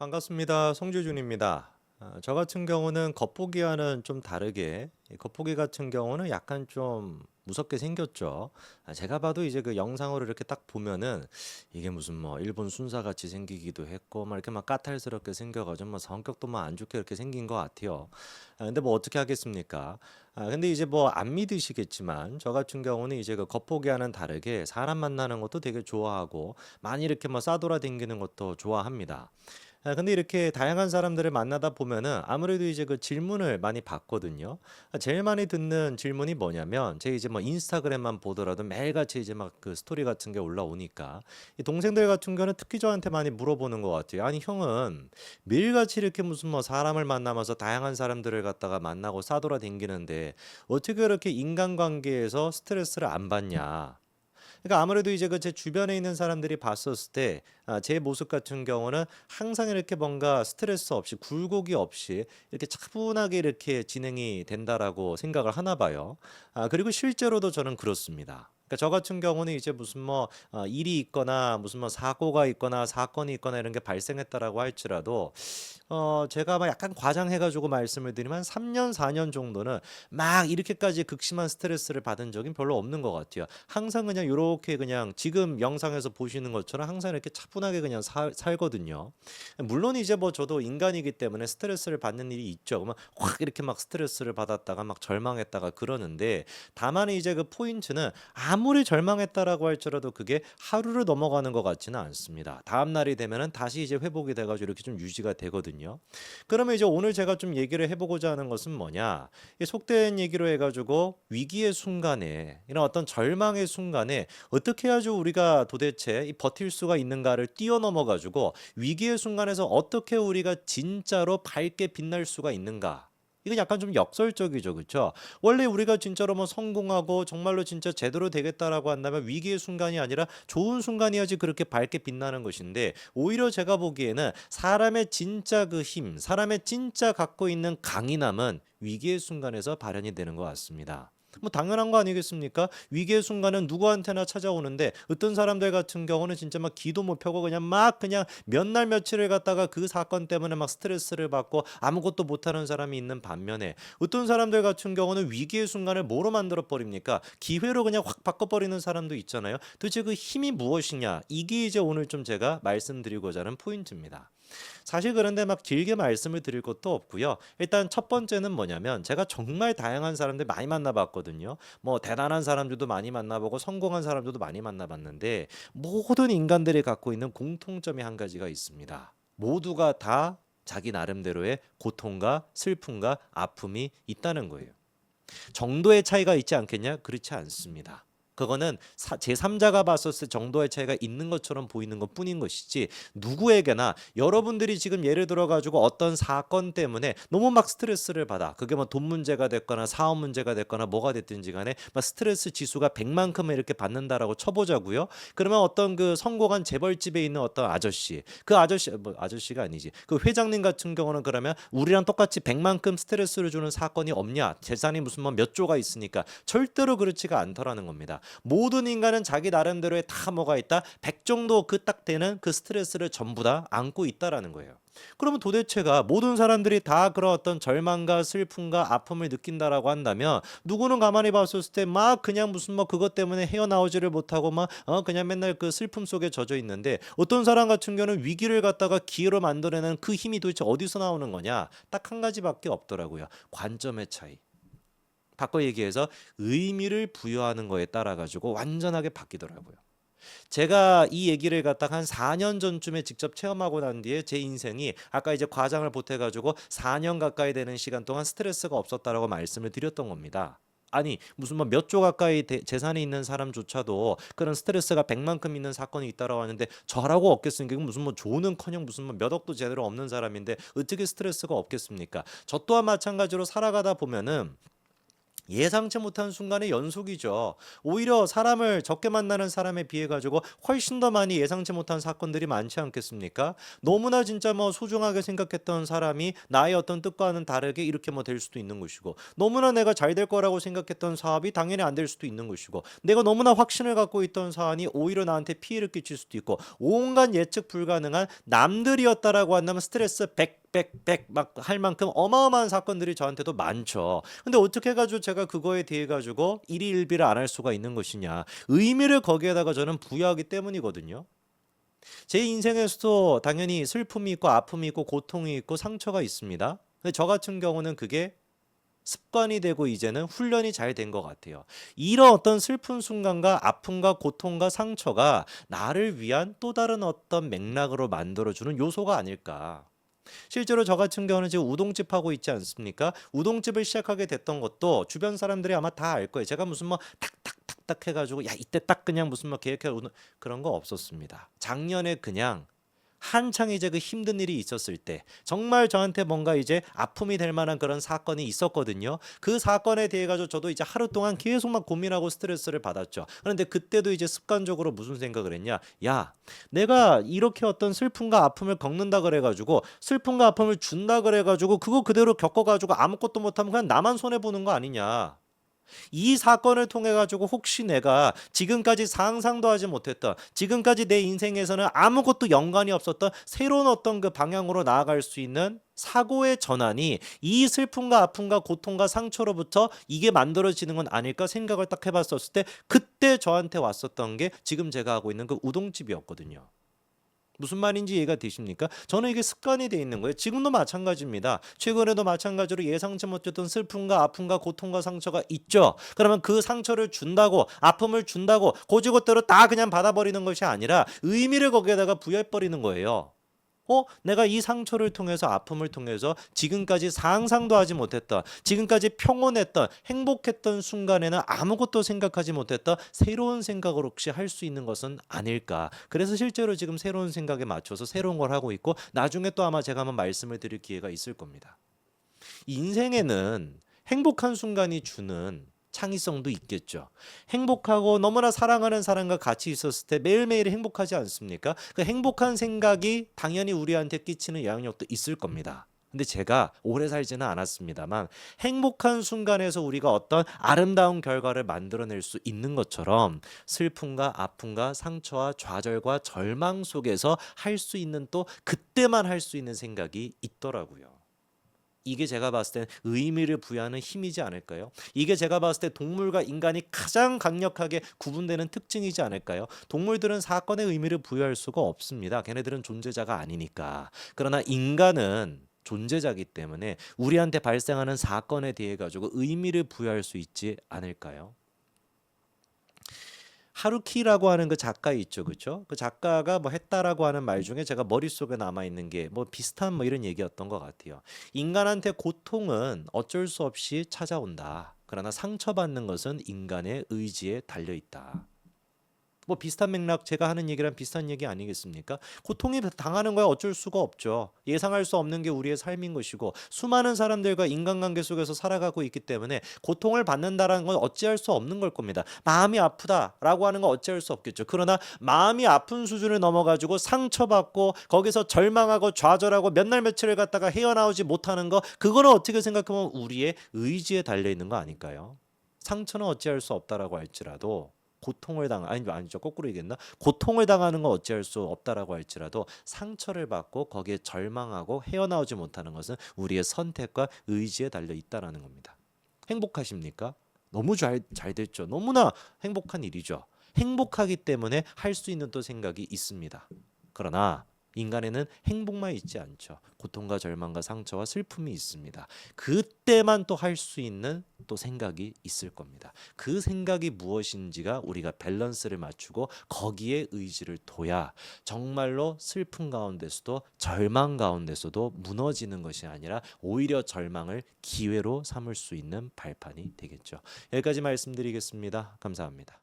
반갑습니다. 송주준입니다. 저 같은 경우는 겉보기와는 좀 다르게 이 겉보기 같은 경우는 약간 좀 무섭게 생겼죠. 제가 봐도 이제 그 영상으로 이렇게 딱 보면은 이게 무슨 뭐 일본 순사같이 생기기도 했고 막 이렇게 막 까탈스럽게 생겨가지고 뭐 성격도 뭐 안 좋게 이렇게 생긴 것 같아요. 근데 뭐 어떻게 하겠습니까? 근데 이제 뭐 안 믿으시겠지만 저 같은 경우는 이제 그 겉보기와는 다르게 사람 만나는 것도 되게 좋아하고 많이 이렇게 뭐 싸돌아다니는 것도 좋아합니다. 근데 이렇게 다양한 사람들을 만나다 보면은 아무래도 이제 그 질문을 많이 받거든요. 제일 많이 듣는 질문이 뭐냐면 제 이제 뭐 인스타그램만 보더라도 매일같이 이제 막 그 스토리 같은 게 올라오니까 이 동생들 같은 경우는 특히 저한테 많이 물어보는 것 같아요. "아니 형은 매일같이 이렇게 무슨 뭐 사람을 만나면서 다양한 사람들을 갖다가 만나고 싸돌아다니는데 어떻게 그렇게 인간관계에서 스트레스를 안 받냐?" 그러니까 아무래도 이제 그 제 주변에 있는 사람들이 봤었을 때 제 모습 같은 경우는 항상 이렇게 뭔가 스트레스 없이 굴곡이 없이 이렇게 차분하게 이렇게 진행이 된다라고 생각을 하나 봐요. 그리고 실제로도 저는 그렇습니다. 그러니까 저 같은 경우는 이제 무슨 뭐 일이 있거나 무슨 뭐 사고가 있거나 사건이 있거나 이런 게 발생했다라고 할지라도 제가 막 약간 과장해 가지고 말씀을 드리면 3년 4년 정도는 막 이렇게까지 극심한 스트레스를 받은 적은 별로 없는 것 같아요. 항상 그냥 요렇게 그냥 지금 영상에서 보시는 것처럼 항상 이렇게 차분하게 그냥 살 살거든요. 물론 이제 뭐 저도 인간이기 때문에 스트레스를 받는 일이 있죠. 그러면 확 이렇게 막 스트레스를 받았다가 막 절망했다가 그러는데 다만 이제 그 포인트는 아무리 절망했다라고 할지라도 그게 하루를 넘어가는 것 같지는 않습니다. 다음 날이 되면은 다시 이제 회복이 돼 가지고 이렇게 좀 유지가 되거든요. 그러면 이제 오늘 제가 좀 얘기를 해 보고자 하는 것은 뭐냐? 이 속된 얘기로 해 가지고 위기의 순간에 이런 어떤 절망의 순간에 어떻게 해야지 우리가 도대체 이 버틸 수가 있는가를 뛰어넘어 가지고 위기의 순간에서 어떻게 우리가 진짜로 밝게 빛날 수가 있는가? 이건 약간 좀 역설적이죠. 그쵸? 원래 우리가 진짜로 뭐 성공하고 정말로 진짜 제대로 되겠다라고 한다면 위기의 순간이 아니라 좋은 순간이어야지 그렇게 밝게 빛나는 것인데 오히려 제가 보기에는 사람의 진짜 그 힘, 사람의 진짜 갖고 있는 강인함은 위기의 순간에서 발현이 되는 것 같습니다. 뭐 당연한 거 아니겠습니까? 위기의 순간은 누구한테나 찾아오는데 어떤 사람들 같은 경우는 진짜 막 기도 못 펴고 그냥 막 그냥 몇 날 며칠을 갖다가 그 사건 때문에 막 스트레스를 받고 아무것도 못하는 사람이 있는 반면에 어떤 사람들 같은 경우는 위기의 순간을 뭐로 만들어 버립니까? 기회로 그냥 확 바꿔버리는 사람도 있잖아요. 도대체 그 힘이 무엇이냐? 이게 이제 오늘 좀 제가 말씀드리고자 하는 포인트입니다. 사실 그런데 막 길게 말씀을 드릴 것도 없고요. 일단 첫 번째는 뭐냐면 제가 정말 다양한 사람들 많이 만나봤거든요. 뭐 대단한 사람들도 많이 만나보고 성공한 사람들도 많이 만나봤는데 모든 인간들이 갖고 있는 공통점이 한 가지가 있습니다. 모두가 다 자기 나름대로의 고통과 슬픔과 아픔이 있다는 거예요. 정도의 차이가 있지 않겠냐? 그렇지 않습니다. 그거는 제3자가 봤었을 때 정도의 차이가 있는 것처럼 보이는 것뿐인 것이지 누구에게나 여러분들이 지금 예를 들어 가지고 어떤 사건 때문에 너무 막 스트레스를 받아. 그게 뭐 돈 문제가 됐거나 사업 문제가 됐거나 뭐가 됐든지 간에 막 스트레스 지수가 100만큼 이렇게 받는다라고 쳐보자고요. 그러면 어떤 그 성공한 재벌집에 있는 어떤 아저씨, 그 아저씨 뭐 아저씨가 아니지. 그 회장님 같은 경우는 그러면 우리랑 똑같이 100만큼 스트레스를 주는 사건이 없냐? 재산이 무슨 뭐 몇 조가 있으니까 절대로 그렇지가 않더라는 겁니다. 모든 인간은 자기 나름대로의 다 뭐가 있다. 100 정도 그 딱 되는 그 스트레스를 전부 다 안고 있다라는 거예요. 그러면 도대체가 모든 사람들이 다 그런 어떤 절망과 슬픔과 아픔을 느낀다라고 한다면 누구는 가만히 봤었을 때 막 그냥 무슨 뭐 그것 때문에 헤어나오지를 못하고 막 그냥 맨날 그 슬픔 속에 젖어 있는데 어떤 사람 같은 경우는 위기를 갖다가 기회로 만들어내는 그 힘이 도대체 어디서 나오는 거냐? 딱 한 가지밖에 없더라고요. 관점의 차이. 바꿔 얘기해서 의미를 부여하는 거에 따라 가지고 완전하게 바뀌더라고요. 제가 이 얘기를 갖다가 한 4년 전쯤에 직접 체험하고 난 뒤에 제 인생이 아까 이제 과장을 보태 가지고 4년 가까이 되는 시간 동안 스트레스가 없었다라고 말씀을 드렸던 겁니다. 아니 무슨 뭐 몇 조 가까이 재산이 있는 사람조차도 그런 스트레스가 100만큼 있는 사건이 있다라고 하는데 저라고 없겠습니까? 이건 무슨 뭐 조는커녕 무슨 뭐 몇 억도 제대로 없는 사람인데 어떻게 스트레스가 없겠습니까? 저 또한 마찬가지로 살아가다 보면은 예상치 못한 순간의 연속이죠. 오히려 사람을 적게 만나는 사람에 비해 가지고 훨씬 더 많이 예상치 못한 사건들이 많지 않겠습니까? 너무나 진짜 뭐 소중하게 생각했던 사람이 나의 어떤 뜻과는 다르게 이렇게 뭐 될 수도 있는 것이고, 너무나 내가 잘 될 거라고 생각했던 사업이 당연히 안 될 수도 있는 것이고, 내가 너무나 확신을 갖고 있던 사안이 오히려 나한테 피해를 끼칠 수도 있고, 온갖 예측 불가능한 남들이었다라고 한다면 스트레스 100 막 할 만큼 어마어마한 사건들이 저한테도 많죠. 근데 어떻게 가지고 제가 그거에 대해 가지고 일희일비를 안 할 수가 있는 것이냐. 의미를 거기에다가 저는 부여하기 때문이거든요. 제 인생에서도 당연히 슬픔이 있고 아픔이 있고 고통이 있고 상처가 있습니다. 근데 저 같은 경우는 그게 습관이 되고 이제는 훈련이 잘 된 것 같아요. 이런 어떤 슬픈 순간과 아픔과 고통과 상처가 나를 위한 또 다른 어떤 맥락으로 만들어주는 요소가 아닐까. 실제로 저 같은 경우는 지금 우동집 하고 있지 않습니까? 우동집을 시작하게 됐던 것도 주변 사람들이 아마 다 알 거예요. 제가 무슨 뭐 탁탁탁탁 해가지고 야 이때 딱 그냥 무슨 뭐 계획해 그런 거 없었습니다. 작년에 그냥 한창 이제 그 힘든 일이 있었을 때 정말 저한테 뭔가 이제 아픔이 될 만한 그런 사건이 있었거든요. 그 사건에 대해 가지고 저도 이제 하루 동안 계속 막 고민하고 스트레스를 받았죠. 그런데 그때도 이제 습관적으로 무슨 생각을 했냐? 야, 내가 이렇게 어떤 슬픔과 아픔을 겪는다 그래 가지고 슬픔과 아픔을 준다 그래 가지고 그거 그대로 겪어 가지고 아무것도 못하면 그냥 나만 손해 보는 거 아니냐? 이 사건을 통해 가지고 혹시 내가 지금까지 상상도 하지 못했던, 지금까지 내 인생에서는 아무것도 연관이 없었던 새로운 어떤 그 방향으로 나아갈 수 있는 사고의 전환이 이 슬픔과 아픔과 고통과 상처로부터 이게 만들어지는 건 아닐까 생각을 딱 해봤었을 때, 그때 저한테 왔었던 게 지금 제가 하고 있는 그 우동집이었거든요. 무슨 말인지 이해가 되십니까? 저는 이게 습관이 돼 있는 거예요. 지금도 마찬가지입니다. 최근에도 마찬가지로 예상치 못했던 슬픔과 아픔과 고통과 상처가 있죠. 그러면 그 상처를 준다고, 아픔을 준다고 고지고대로 다 그냥 받아버리는 것이 아니라 의미를 거기에다가 부여해버리는 거예요. 내가 이 상처를 통해서, 아픔을 통해서 지금까지 상상도 하지 못했던, 지금까지 평온했던, 행복했던 순간에는 아무것도 생각하지 못했던 새로운 생각을 혹시 할 수 있는 것은 아닐까. 그래서 실제로 지금 새로운 생각에 맞춰서 새로운 걸 하고 있고, 나중에 또 아마 제가 한번 말씀을 드릴 기회가 있을 겁니다. 인생에는 행복한 순간이 주는 창의성도 있겠죠. 행복하고 너무나 사랑하는 사람과 같이 있었을 때 매일매일 행복하지 않습니까? 그 행복한 생각이 당연히 우리한테 끼치는 영향력도 있을 겁니다. 근데 제가 오래 살지는 않았습니다만, 행복한 순간에서 우리가 어떤 아름다운 결과를 만들어낼 수 있는 것처럼 슬픔과 아픔과 상처와 좌절과 절망 속에서 할 수 있는, 또 그때만 할 수 있는 생각이 있더라고요. 이게 제가 봤을 땐 의미를 부여하는 힘이지 않을까요? 이게 제가 봤을 때 동물과 인간이 가장 강력하게 구분되는 특징이지 않을까요? 동물들은 사건에 의미를 부여할 수가 없습니다. 걔네들은 존재자가 아니니까. 그러나 인간은 존재자기 때문에 우리한테 발생하는 사건에 대해 가지고 의미를 부여할 수 있지 않을까요? 하루키라고 하는 그 작가 있죠, 그렇죠? 그 작가가 뭐 했다라고 하는 말 중에 제가 머릿속에 남아 있는 게 뭐 비슷한 뭐 이런 얘기였던 것 같아요. 인간한테 고통은 어쩔 수 없이 찾아온다. 그러나 상처받는 것은 인간의 의지에 달려 있다. 뭐 비슷한 맥락, 제가 하는 얘기랑 비슷한 얘기 아니겠습니까? 고통이 당하는 거야 어쩔 수가 없죠. 예상할 수 없는 게 우리의 삶인 것이고, 수많은 사람들과 인간관계 속에서 살아가고 있기 때문에 고통을 받는다라는 건 어찌할 수 없는 걸 겁니다. 마음이 아프다라고 하는 건 어찌할 수 없겠죠. 그러나 마음이 아픈 수준을 넘어가지고 상처받고 거기서 절망하고 좌절하고 몇 날 며칠을 갔다가 헤어나오지 못하는 거, 그거는 어떻게 생각하면 우리의 의지에 달려 있는 거 아닐까요? 상처는 어찌할 수 없다라고 할지라도, 고통을 아니죠, 거꾸로 얘기했나? 고통을 당하는 건 어찌할 수 없다라고 할지라도 상처를 받고 거기에 절망하고 헤어나오지 못하는 것은 우리의 선택과 의지에 달려 있다라는 겁니다. 행복하십니까? 너무 잘 됐죠. 너무나 행복한 일이죠. 행복하기 때문에 할 수 있는 또 생각이 있습니다. 그러나 인간에는 행복만 있지 않죠. 고통과 절망과 상처와 슬픔이 있습니다. 그때만 또 할 수 있는 또 생각이 있을 겁니다. 그 생각이 무엇인지가 우리가 밸런스를 맞추고 거기에 의지를 둬야 정말로 슬픔 가운데서도 절망 가운데서도 무너지는 것이 아니라 오히려 절망을 기회로 삼을 수 있는 발판이 되겠죠. 여기까지 말씀드리겠습니다. 감사합니다.